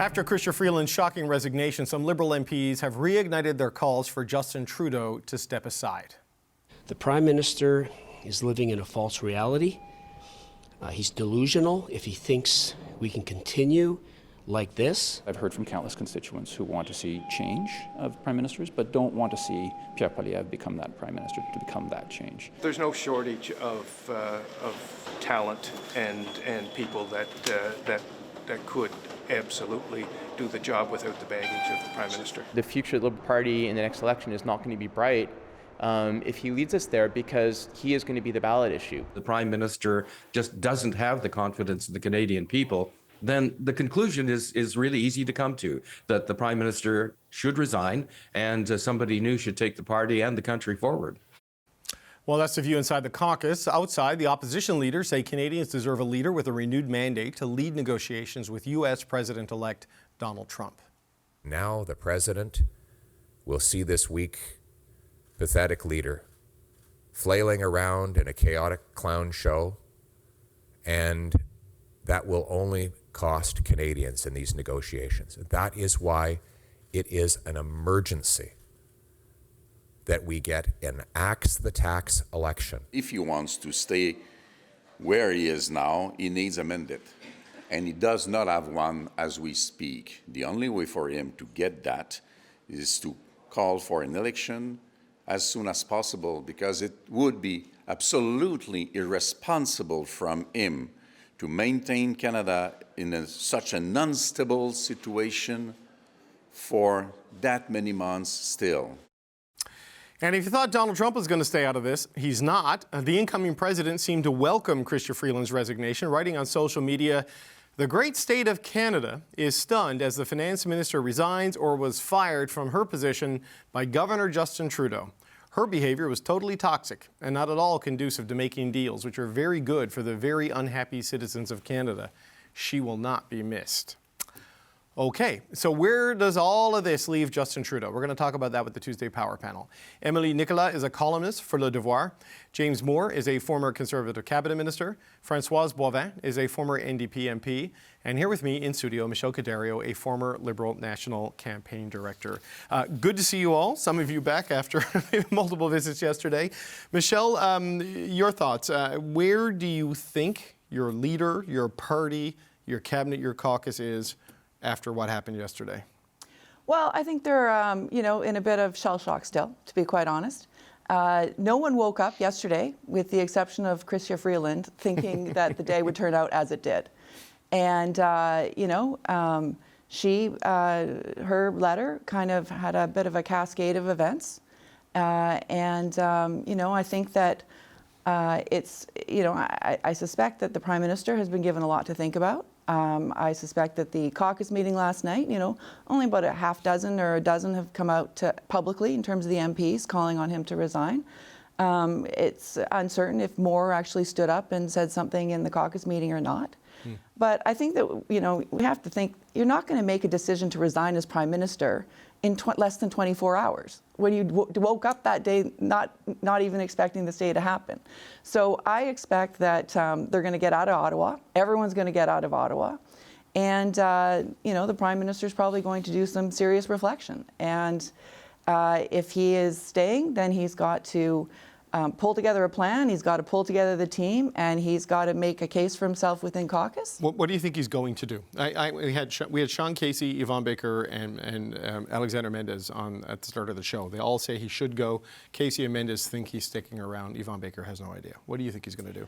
After Chrystia Freeland's shocking resignation, some Liberal MPs have reignited their calls for Justin Trudeau to step aside. The Prime Minister is living in a false reality. He's delusional if he thinks we can continue like this. I've heard from countless constituents who want to see change of prime ministers, but don't want to see Pierre Poilievre become that prime minister, to become that change. There's no shortage of talent and people that could absolutely do the job without the baggage of the prime minister. The future of the Liberal Party in the next election is not going to be bright if he leads us there, because he is going to be the ballot issue. The Prime Minister just doesn't have the confidence of the Canadian people. Then the conclusion is really easy to come to, that the Prime Minister should resign and somebody new should take the party and the country forward. Well, that's the view inside the caucus. Outside, the opposition leaders say Canadians deserve a leader with a renewed mandate to lead negotiations with U.S. President-elect Donald Trump. Now the president will see this weak, pathetic leader flailing around in a chaotic clown show, and that will only cost Canadians in these negotiations. That is why it is an emergency that we get an axe the tax election. If he wants to stay where he is now, he needs a mandate. And he does not have one as we speak. The only way for him to get that is to call for an election as soon as possible, because it would be absolutely irresponsible from him to maintain Canada in such an unstable situation for that many months still. And if you thought Donald Trump was going to stay out of this, he's not. The incoming president seemed to welcome Chrystia Freeland's resignation, writing on social media, "The great state of Canada is stunned as the finance minister resigns or was fired from her position by Governor Justin Trudeau. Her behavior was totally toxic and not at all conducive to making deals, which are very good for the very unhappy citizens of Canada. She will not be missed." Okay, so where does all of this leave Justin Trudeau? We're going to talk about that with the Tuesday Power Panel. Emily Nicolas is a columnist for Le Devoir. James Moore is a former Conservative cabinet minister. Françoise Boivin is a former NDP MP. And here with me in studio, Michelle Cadario, a former Liberal National Campaign Director. Good to see you all, some of you back after multiple visits yesterday. Michelle, your thoughts. Where do you think your leader, your party, your cabinet, your caucus is after what happened yesterday? Well, I think they're, in a bit of shell shock still, to be quite honest. No one woke up yesterday, with the exception of Chrystia Freeland, thinking that the day would turn out as it did. And, her letter kind of had a bit of a cascade of events. I think that I suspect that the Prime Minister has been given a lot to think about. I suspect that the caucus meeting last night, only about a half dozen or a dozen have come out publicly in terms of the MPs calling on him to resign. It's uncertain if Moore actually stood up and said something in the caucus meeting or not. But I think that, we have to think, you're not going to make a decision to resign as Prime Minister in less than 24 hours, when you woke up that day not even expecting this day to happen. So I expect that they're going to get out of Ottawa. Everyone's going to get out of Ottawa. And, the Prime Minister's probably going to do some serious reflection. And if he is staying, then he's got to pull together a plan, he's got to pull together the team, and he's got to make a case for himself within caucus. What do you think he's going to do? We had Sean Casey, Yvonne Baker, and Alexander Mendez on at the start of the show. They all say he should go. Casey and Mendez think he's sticking around. Yvonne Baker has no idea. What do you think he's going to do?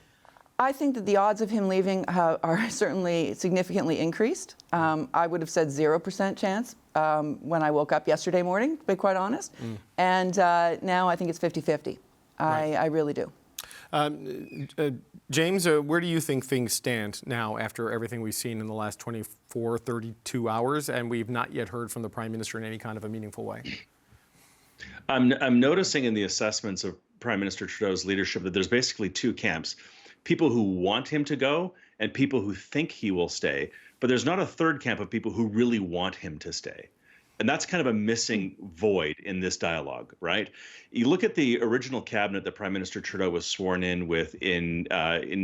I think that the odds of him leaving are certainly significantly increased. I would have said 0% chance when I woke up yesterday morning, to be quite honest. And now I think it's 50-50. Right. I really do. James, where do you think things stand now after everything we've seen in the last 24, 32 hours, and we've not yet heard from the Prime Minister in any kind of a meaningful way? I'm noticing in the assessments of Prime Minister Trudeau's leadership that there's basically two camps. People who want him to go and people who think he will stay. But there's not a third camp of people who really want him to stay. And that's kind of a missing void in this dialogue, right? You look at the original cabinet that Prime Minister Trudeau was sworn in with in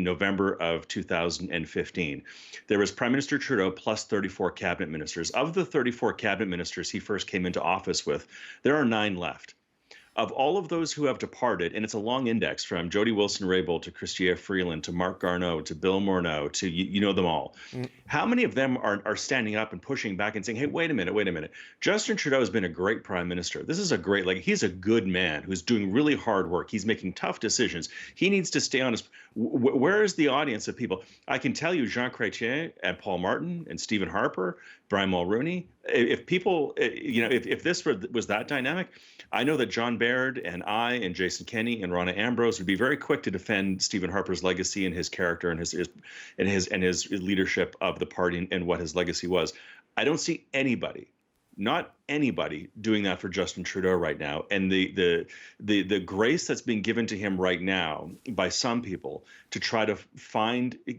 November of 2015. There was Prime Minister Trudeau plus 34 cabinet ministers. Of the 34 cabinet ministers he first came into office with, there are 9 left. Of all of those who have departed, and it's a long index from Jody Wilson-Raybould to Chrystia Freeland to Marc Garneau to Bill Morneau to you know them all. How many of them are standing up and pushing back and saying, hey, wait a minute. Justin Trudeau has been a great prime minister. This is a great, he's a good man who's doing really hard work. He's making tough decisions. He needs to stay on his, where is the audience of people? I can tell you Jean Chrétien and Paul Martin and Stephen Harper, Brian Mulroney, if people, if this was that dynamic, I know that John Baird and I and Jason Kenney and Ronna Ambrose would be very quick to defend Stephen Harper's legacy and his character and his leadership of the party and what his legacy was. I don't see anybody, not anybody, doing that for Justin Trudeau right now. And the grace that's being given to him right now by some people to try to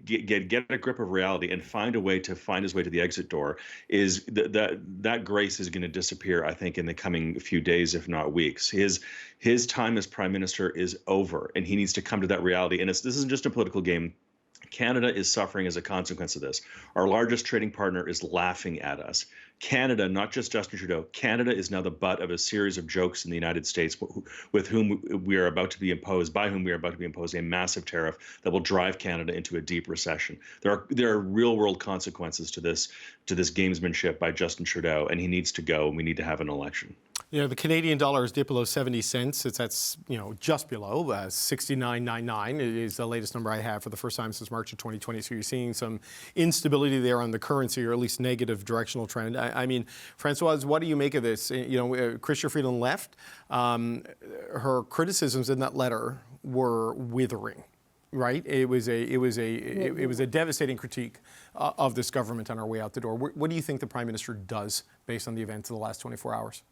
get a grip of reality and find his way to the exit door is that grace is going to disappear, I think, in the coming few days, if not weeks. His time as prime minister is over, and he needs to come to that reality. And this isn't just a political game. Canada is suffering as a consequence of this. Our largest trading partner is laughing at us. Canada, not just Justin Trudeau, Canada is now the butt of a series of jokes in the United States by whom we are about to be imposed a massive tariff that will drive Canada into a deep recession. There are real world consequences to this gamesmanship by Justin Trudeau, and he needs to go, and we need to have an election. The Canadian dollar is dipped below 70 cents. That's just below 69.99 is the latest number I have for the first time since March of 2020. So you're seeing some instability there on the currency, or at least negative directional trend. I mean, Françoise, what do you make of this? Chrystia Freeland left. Her criticisms in that letter were withering. Right, it was a devastating critique of this government on our way out the door. What do you think the Prime Minister does based on the events of the last 24 hours?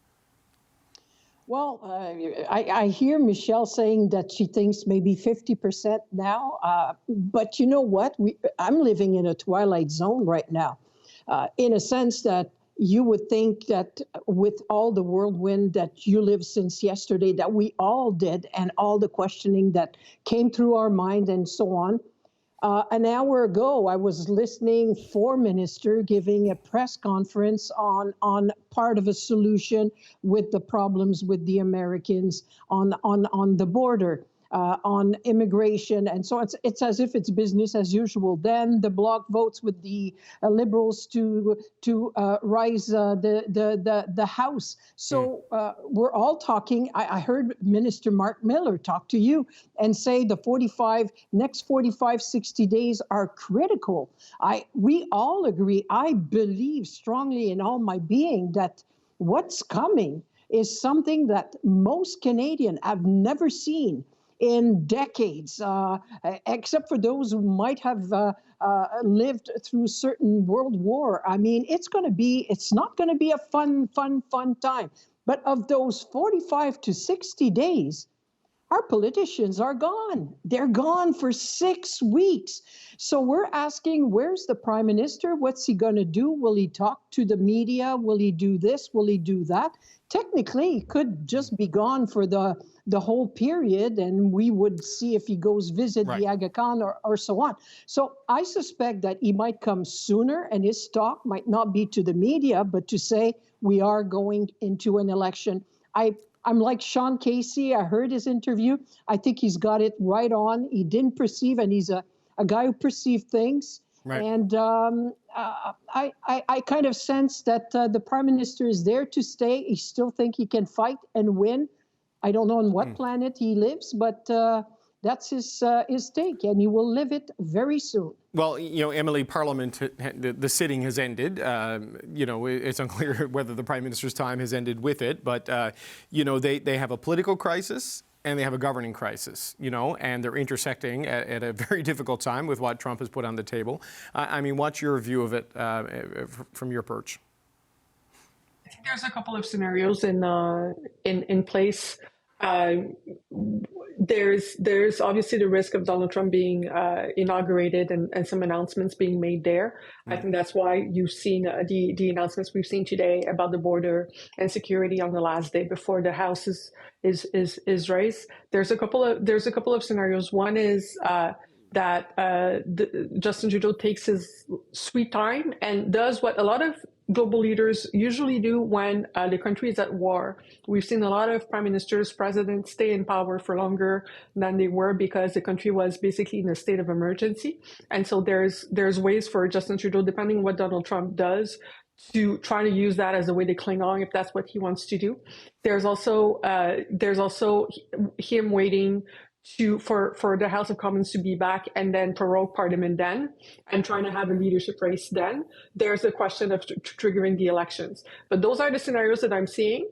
Well, I hear Michelle saying that she thinks maybe 50% now, but you know what? I'm living in a twilight zone right now, in a sense that you would think that with all the whirlwind that you lived since yesterday, that we all did, and all the questioning that came through our mind and so on. An hour ago, I was listening for Minister giving a press conference on part of a solution with the problems with the Americans on the border. On immigration, and so it's as if it's business as usual. Then the Bloc votes with the Liberals to rise the House. So we're all talking. I heard Minister Mark Miller talk to you and say the next 60 days are critical. We all agree. I believe strongly in all my being that what's coming is something that most Canadians have never seen in decades, except for those who might have lived through certain world war. I mean, it's not going to be a fun time. But of those 45 to 60 days, our politicians are gone. They're gone for 6 weeks. So we're asking, where's the Prime Minister? What's he going to do? Will he talk to the media? Will he do this? Will he do that? Technically, he could just be gone for the whole period, and we would see if he goes visit the Aga Khan or so on. So I suspect that he might come sooner, and his talk might not be to the media, but to say we are going into an election. I'm like Sean Casey. I heard his interview. I think he's got it right on. He didn't perceive, and he's a guy who perceived things. Right. And I kind of sense that the Prime Minister is there to stay. He still think he can fight and win. I don't know on what planet he lives, but that's his take, and he will live it very soon. Well, Emily, Parliament, the sitting has ended. It's unclear whether the Prime Minister's time has ended with it, but, they have a political crisis and they have a governing crisis, and they're intersecting at a very difficult time with what Trump has put on the table. I mean, what's your view of it from your perch? I think there's a couple of scenarios in place. there's obviously the risk of Donald Trump being inaugurated and some announcements being made there. I think that's why you've seen the announcements we've seen today about the border and security on the last day before the House is raised. There's a couple of scenarios. One is that Justin Trudeau takes his sweet time and does what a lot of global leaders usually do when the country is at war. We've seen a lot of prime ministers, presidents stay in power for longer than they were because the country was basically in a state of emergency. And so there's ways for Justin Trudeau, depending on what Donald Trump does, to try to use that as a way to cling on if that's what he wants to do. There's also him waiting for the House of Commons to be back and then prorogue Parliament then and trying to have a leadership race then. There's a question of triggering the elections. But those are the scenarios that I'm seeing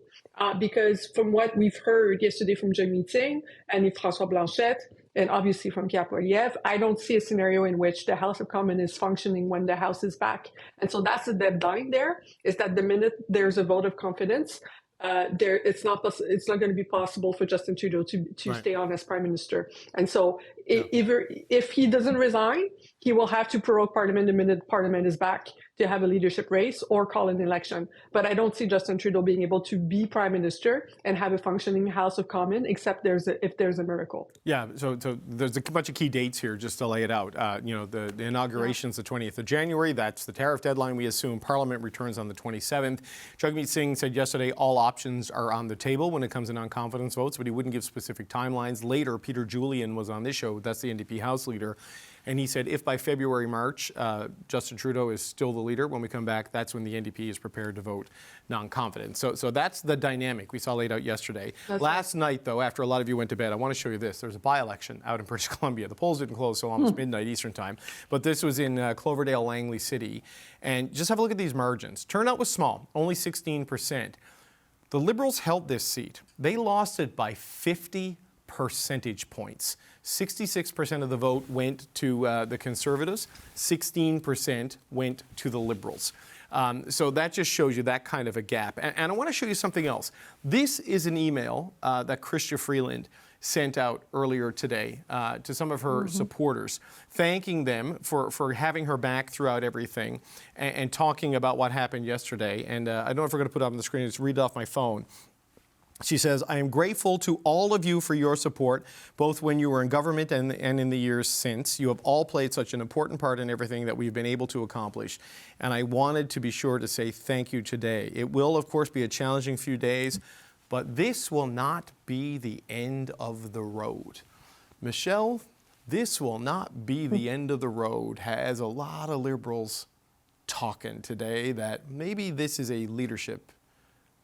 because from what we've heard yesterday from Jamie Ting and François Blanchette, and obviously from Pierre Poilievre, I don't see a scenario in which the House of Commons is functioning when the House is back. And so that's the deadline there, is that the minute there's a vote of confidence, it's not going to be possible for Justin Trudeau to stay on as prime minister. And so if he doesn't resign, he will have to prorogue Parliament the minute Parliament is back to have a leadership race or call an election. But I don't see Justin Trudeau being able to be prime minister and have a functioning House of Commons, except if there's a miracle. Yeah, so there's a bunch of key dates here just to lay it out. The inauguration's the 20th of January. That's the tariff deadline, we assume. Parliament returns on the 27th. Jagmeet Singh said yesterday all options are on the table when it comes to non-confidence votes, but he wouldn't give specific timelines. Later, Peter Julian was on this show. That's the NDP House leader. And he said if by February, March, Justin Trudeau is still the leader, when we come back, that's when the NDP is prepared to vote non-confidence. So that's the dynamic we saw laid out yesterday. Last night, though, after a lot of you went to bed, I want to show you this. There's a by-election out in British Columbia. The polls didn't close till almost midnight Eastern time. But this was in Cloverdale, Langley City. And just have a look at these margins. Turnout was small, only 16%. The Liberals held this seat. They lost it by 50 percentage points. 66% of the vote went to the Conservatives, 16% went to the Liberals. So that just shows you that kind of a gap. And I want to show you something else. This is an email that Chrystia Freeland sent out earlier today to some of her supporters, thanking them for having her back throughout everything and talking about what happened yesterday. And I don't know if we're going to put it up on the screen. Just read it off my phone. She says, I am grateful to all of you for your support, both when you were in government and in the years since. You have all played such an important part in everything that we've been able to accomplish. And I wanted to be sure to say thank you today. It will, of course, be a challenging few days, but this will not be the end of the road. Michelle, this will not be the end of the road. Has a lot of Liberals talking today that maybe this is a leadership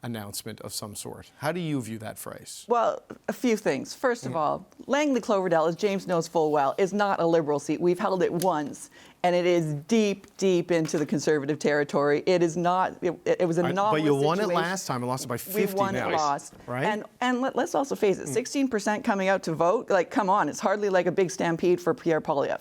announcement of some sort. How do you view that phrase? Well, a few things. First of all, Langley Cloverdale, as James knows full well, is not a Liberal seat. We've held it once, and it is deep, deep into the Conservative territory. It is not, it was an anomalous But you won situation. it last time and lost it by 50 We won now. and lost. Right? And let's also face it, 16% coming out to vote, like, come on, it's hardly like a big stampede for Pierre Poilievre.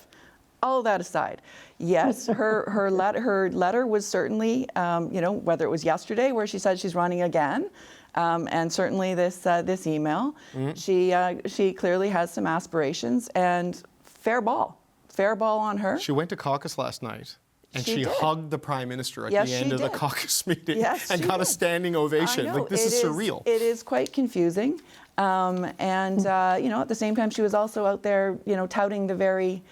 All of that aside, yes, her letter was certainly, whether it was yesterday where she said she's running again, and certainly this email, she clearly has some aspirations, and fair ball on her. She went to caucus last night. And she did. hugged the Prime Minister at the end of the caucus meeting and got a standing ovation. I know. Like, this is surreal. It is quite confusing. At the same time, she was also out there, touting the very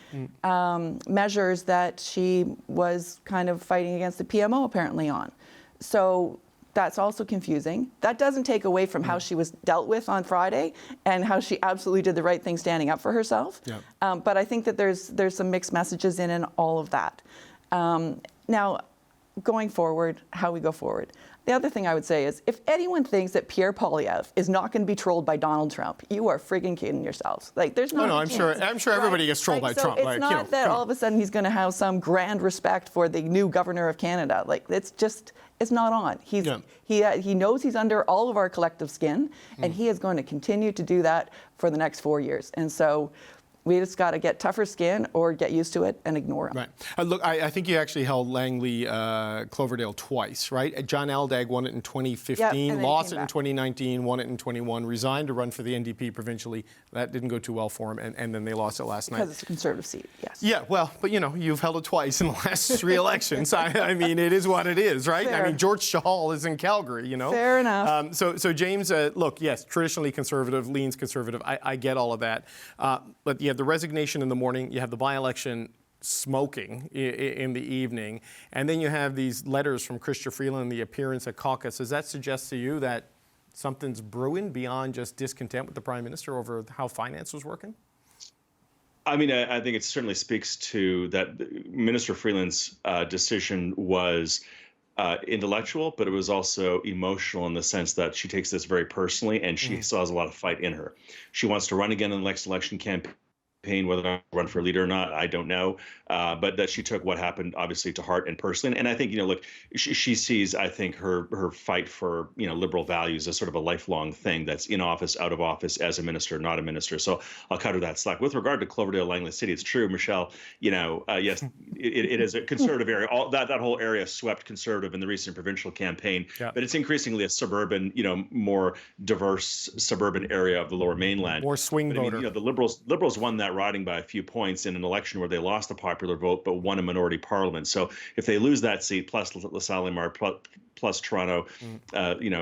measures that she was kind of fighting against the PMO apparently on. So that's also confusing. That doesn't take away from how she was dealt with on Friday and how she absolutely did the right thing standing up for herself. Yeah. But I think that there's some mixed messages in all of that. Now, going forward, how we go forward. The other thing I would say is, if anyone thinks that Pierre Poilievre is not going to be trolled by Donald Trump, you are friggin' kidding yourselves. Like, there's not. No, I'm sure everybody gets trolled by Trump. It's not that all of a sudden he's going to have some grand respect for the new governor of Canada. Like, it's not on. He knows he's under all of our collective skin, and he is going to continue to do that for the next 4 years. And so, We just got to get tougher skin or get used to it and ignore him. Right. Look, I think you actually held Langley Cloverdale twice, right? John Aldag won it in 2015, lost it in 2019, won it in 21, resigned to run for the NDP provincially. That didn't go too well for him, and then they lost it last night. Because it's a Conservative seat, yes. Yeah, well, but you've held it twice in the last 3 elections. I mean, it is what it is, right? Fair. I mean, George Chahal is in Calgary, Fair enough. So James, look, yes, traditionally Conservative, leans Conservative. I get all of that. But you have the resignation in the morning, you have the by-election smoking in the evening, and then you have these letters from Chrystia Freeland, the appearance at caucus. Does that suggest to you that something's brewing beyond just discontent with the Prime Minister over how finance was working? I mean, I think it certainly speaks to that Minister Freeland's decision was intellectual, but it was also emotional in the sense that she takes this very personally, and she still has a lot of fight in her. She wants to run again in the next election campaign. Whether or not run for leader or not, I don't know. But that she took what happened obviously to heart and personally. And I think, look, she sees, I think, her fight for, liberal values as sort of a lifelong thing that's in office, out of office, as a minister, not a minister. So I'll cut her that slack. With regard to Cloverdale, Langley City, it's true, Michelle, yes, it is a conservative area. That whole area swept Conservative in the recent provincial campaign. Yeah. But it's increasingly a suburban, more diverse suburban area of the Lower Mainland. More swing voter. I mean, the Liberals won that riding by a few points in an election where they lost the popular vote but won a minority parliament. So if they lose that seat, plus LaSalle-Lamar, plus Toronto,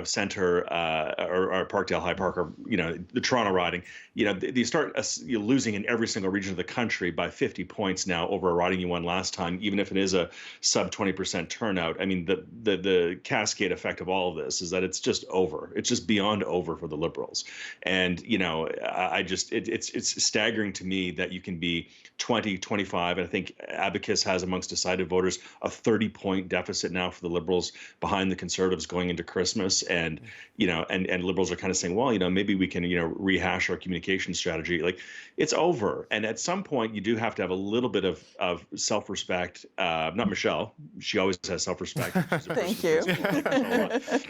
Centre or Parkdale High Park, or the Toronto riding, you start losing in every single region of the country by 50 points now over a riding you won last time, even if it is a sub 20% turnout. I mean, the cascade effect of all of this is that it's just over. It's just beyond over for the Liberals, and it's staggering to me that you can be 20, 25, and I think Abacus has amongst decided voters a 30-point deficit now for the Liberals behind the Conservatives going into Christmas, and and Liberals are kind of saying, well, maybe we can rehash our communication strategy. Like, it's over, and at some point you do have to have a little bit of self-respect. Not Michelle; she always has self-respect. Thank you.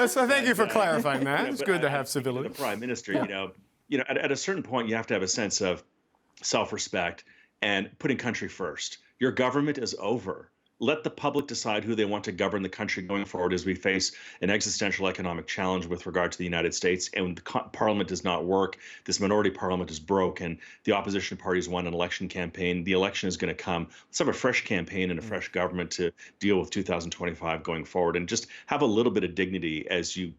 So thank you for clarifying that. It's good to have civility. The Prime Minister, at a certain point you have to have a sense of self-respect and putting country first. Your government is over. Let the public decide who they want to govern the country going forward as we face an existential economic challenge with regard to the United States. And when the parliament does not work, this minority parliament is broken. The opposition parties won an election campaign. The election is going to come. Let's have a fresh campaign and a fresh government to deal with 2025 going forward, and just have a little bit of dignity as you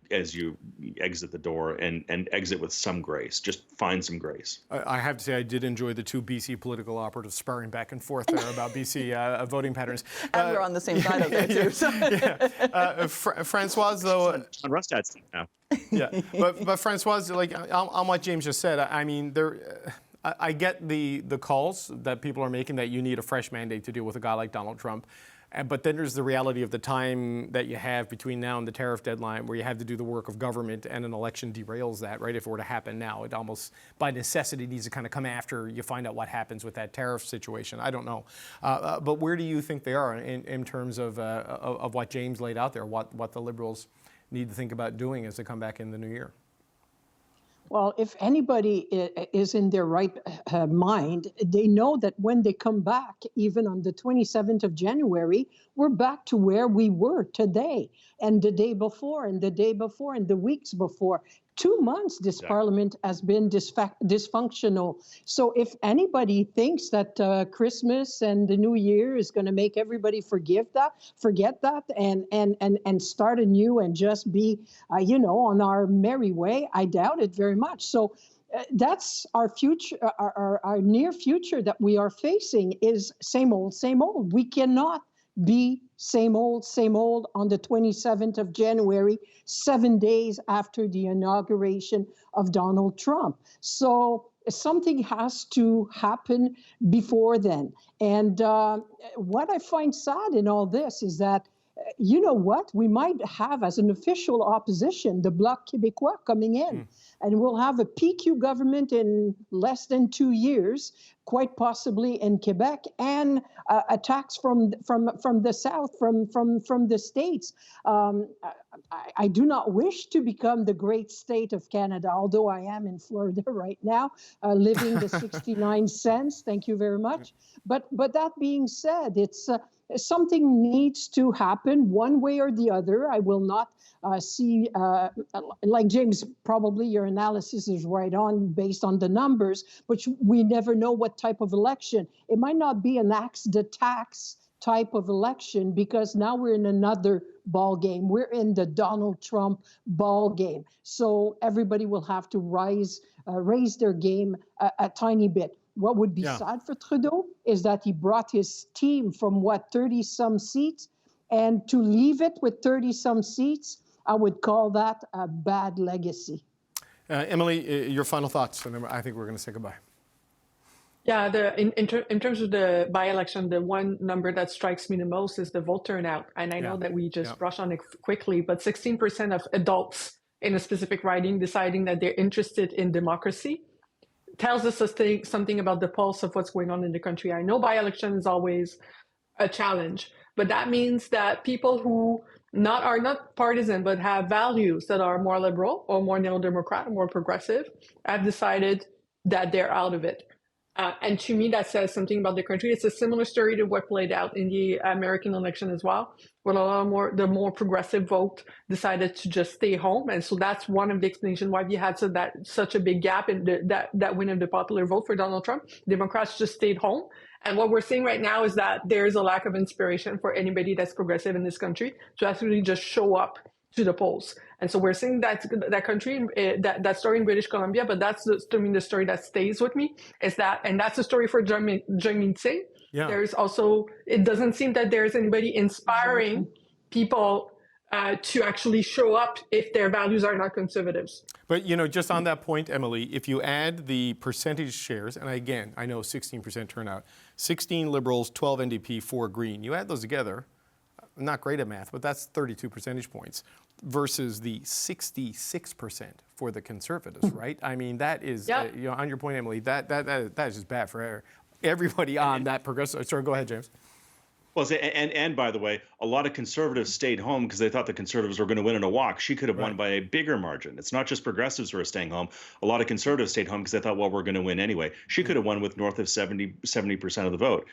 exit the door, and exit with some grace. Just find some grace. I have to say I did enjoy the two BC political operatives sparring back and forth there about BC voting patterns. And we're on the same side of there, too. So. Françoise, though... On Rustad's team now. Yeah, but Françoise, like on what James just said, I mean, I get the calls that people are making that you need a fresh mandate to deal with a guy like Donald Trump. But then there's the reality of the time that you have between now and the tariff deadline, where you have to do the work of government, and an election derails that, right? If it were to happen now, it almost by necessity needs to kind of come after you find out what happens with that tariff situation. I don't know. But where do you think they are in terms of what James laid out there, what the Liberals need to think about doing as they come back in the new year? Well, if anybody is in their right mind, they know that when they come back, even on the 27th of January, we're back to where we were today, and the day before, and the day before, and the weeks before. 2 months this parliament has been dysfunctional. So if anybody thinks that Christmas and the New Year is going to make everybody forget that, and start anew and just be, on our merry way, I doubt it very much. So that's our future, our near future that we are facing is same old, same old. We cannot be same old on the 27th of January, 7 days after the inauguration of Donald Trump. So something has to happen before then. And what I find sad in all this is that you know what? We might have as an official opposition the Bloc Québécois coming in, and we'll have a PQ government in less than 2 years, quite possibly in Quebec, and attacks from the south, from the states. I do not wish to become the great state of Canada, although I am in Florida right now, living the 69 cents. Thank you very much. But that being said, it's something needs to happen one way or the other. I will not see, like James, probably your analysis is right on based on the numbers, but we never know what type of election. It might not be an axe to tax type of election, because now we're in another ball game. We're in the Donald Trump ball game. So everybody will have to raise their game a tiny bit. What would be sad for Trudeau is that he brought his team from 30-some seats, and to leave it with 30-some seats, I would call that a bad legacy. Emily, your final thoughts, and then I think we're going to say goodbye. Yeah, in terms of the by-election, the one number that strikes me the most is the vote turnout. And I know that we just brush on it quickly, but 16% of adults in a specific riding deciding that they're interested in democracy tells us something about the pulse of what's going on in the country. I know by-election is always a challenge, but that means that people who are not partisan but have values that are more liberal or more neo-democrat or more progressive have decided that they're out of it. And to me, that says something about the country. It's a similar story to what played out in the American election as well, where the more progressive vote decided to just stay home. And so that's one of the explanations why we had such a big gap in that win of the popular vote for Donald Trump. Democrats just stayed home. And what we're seeing right now is that there is a lack of inspiration for anybody that's progressive in this country to actually just show up to the polls. And so we're seeing that country, that story in British Columbia, but that's the story that stays with me, and that's the story for Jagmeet Singh. Yeah. There's also, it doesn't seem that there's anybody inspiring people to actually show up if their values are not conservatives. But, just on that point, Emily, if you add the percentage shares, and again, I know 16% turnout, 16 Liberals, 12 NDP, 4 Green, you add those together, I'm not great at math, but that's 32 percentage points versus the 66% for the Conservatives, right? I mean, that is, on your point, Emily, that is just bad for everybody on that progressive. Sorry, go ahead, James. Well, and by the way, a lot of Conservatives stayed home because they thought the Conservatives were going to win in a walk. She could have won by a bigger margin. It's not just progressives who are staying home. A lot of Conservatives stayed home because they thought, well, we're going to win anyway. She could have won with north of 70% of the vote.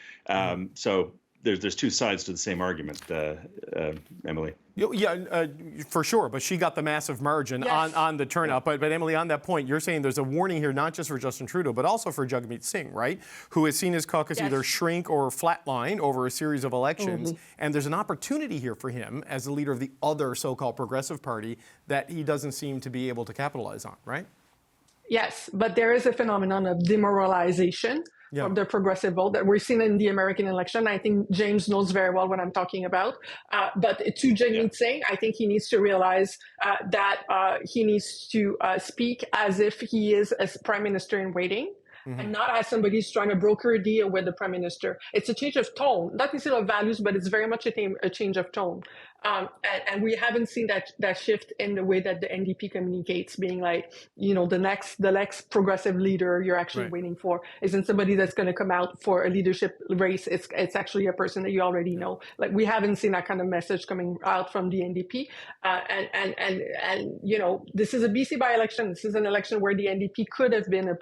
So there's two sides to the same argument, Emily. Yeah, for sure. But she got the massive margin on the turnout. But Emily, on that point, you're saying there's a warning here, not just for Justin Trudeau, but also for Jagmeet Singh, right? Who has seen his caucus either shrink or flatline over a series of elections. And there's an opportunity here for him as the leader of the other so-called progressive party that he doesn't seem to be able to capitalize on, right? Yes, but there is a phenomenon of demoralization of the progressive vote that we're seeing in the American election. I think James knows very well what I'm talking about. But to Jagmeet Singh, I think he needs to realize that he needs to speak as if he is a prime minister in waiting. And not as somebody who's trying to broker a deal with the prime minister. It's a change of tone, not necessarily of values, but it's very much a change of tone. And we haven't seen that shift in the way that the NDP communicates, being like, the next progressive leader you're actually waiting for isn't somebody that's going to come out for a leadership race. It's actually a person that you already know. Like, we haven't seen that kind of message coming out from the NDP. And this is a BC by-election. This is an election where the NDP could have been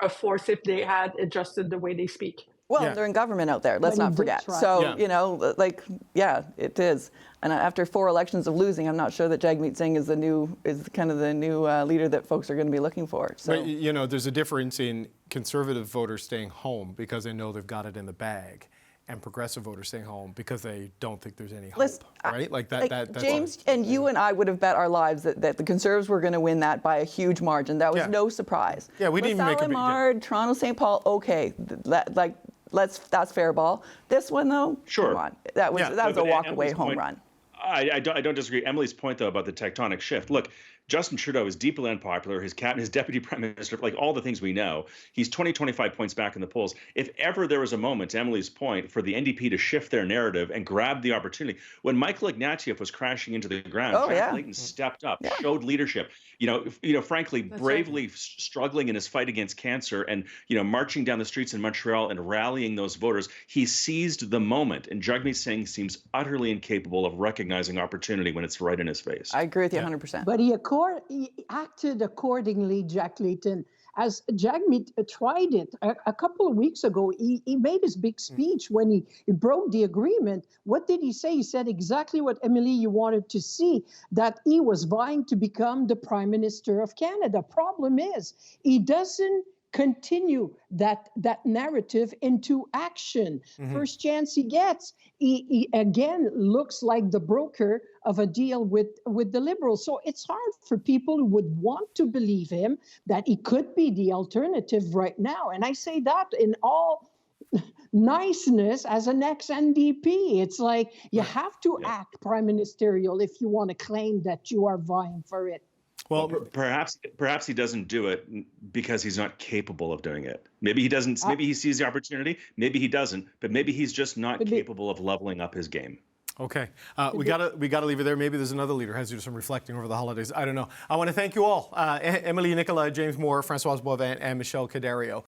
a force if they had adjusted the way they speak. Well, they're in government out there. Let's not forget. So, it is. And after 4 elections of losing, I'm not sure that Jagmeet Singh is kind of the new leader that folks are going to be looking for. So, but, there's a difference in conservative voters staying home because they know they've got it in the bag, and progressive voters staying home because they don't think there's any hope, right? That's James and you and I would have bet our lives that the Conservatives were going to win that by a huge margin. That was no surprise. Yeah, we didn't even make a big deal. Toronto, St. Paul, okay, that's fair ball. This one though, come on, that was a walk away home run. I don't disagree. Emily's point, though, about the tectonic shift. Look, Justin Trudeau is deeply unpopular. His cabinet, his deputy prime minister, like all the things we know, he's 25 points back in the polls. If ever there was a moment, to Emily's point, for the NDP to shift their narrative and grab the opportunity, when Michael Ignatieff was crashing into the ground, Jack Layton stepped up, showed leadership. Frankly, bravely struggling in his fight against cancer, and marching down the streets in Montreal and rallying those voters. He seized the moment, and Jagmeet Singh seems utterly incapable of recognizing opportunity when it's right in his face. I agree with you 100%. But he acted accordingly, Jack Layton. As Jagmeet tried it a couple of weeks ago, he made his big speech when he broke the agreement. What did he say? He said exactly what, Emily, you wanted to see, that he was vying to become the Prime Minister of Canada. Problem is, he doesn't continue that narrative into action. First chance he gets, he again looks like the broker of a deal with the Liberals. So it's hard for people who would want to believe him that he could be the alternative right now. And I say that in all niceness as an ex-NDP. It's like you have to act prime ministerial if you want to claim that you are vying for it. Well, perhaps he doesn't do it because he's not capable of doing it. Maybe he doesn't. Maybe he sees the opportunity. Maybe he doesn't. But maybe he's just not capable of leveling up his game. Okay, we gotta leave it there. Maybe there's another leader who has to do some reflecting over the holidays. I don't know. I want to thank you all, Emily Nicola, James Moore, Françoise Boivin, and Michelle Cadario.